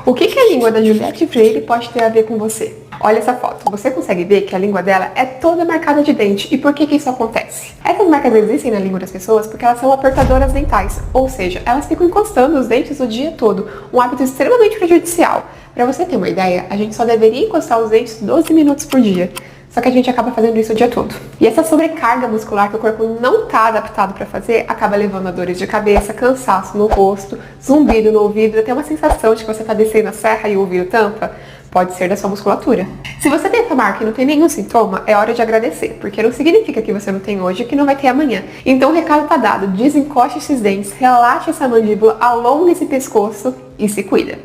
O que a língua da Juliette Freire pode ter a ver com você? Olha essa foto, você consegue ver que a língua dela é toda marcada de dente. E por que isso acontece? Essas marcas existem na língua das pessoas porque elas são apertadoras dentais, ou seja, elas ficam encostando os dentes o dia todo, um hábito extremamente prejudicial. Para você ter uma ideia, a gente só deveria encostar os dentes 12 minutos por dia. Só que a gente acaba fazendo isso o dia todo. E essa sobrecarga muscular que o corpo não está adaptado para fazer, acaba levando a dores de cabeça, cansaço no rosto, zumbido no ouvido, até uma sensação de que você está descendo a serra e o ouvido tampa. Pode ser da sua musculatura. Se você tem essa marca e não tem nenhum sintoma, é hora de agradecer, porque não significa que você não tem hoje e que não vai ter amanhã. Então o recado tá dado, desencoste esses dentes, relaxe essa mandíbula, alongue esse pescoço e se cuida.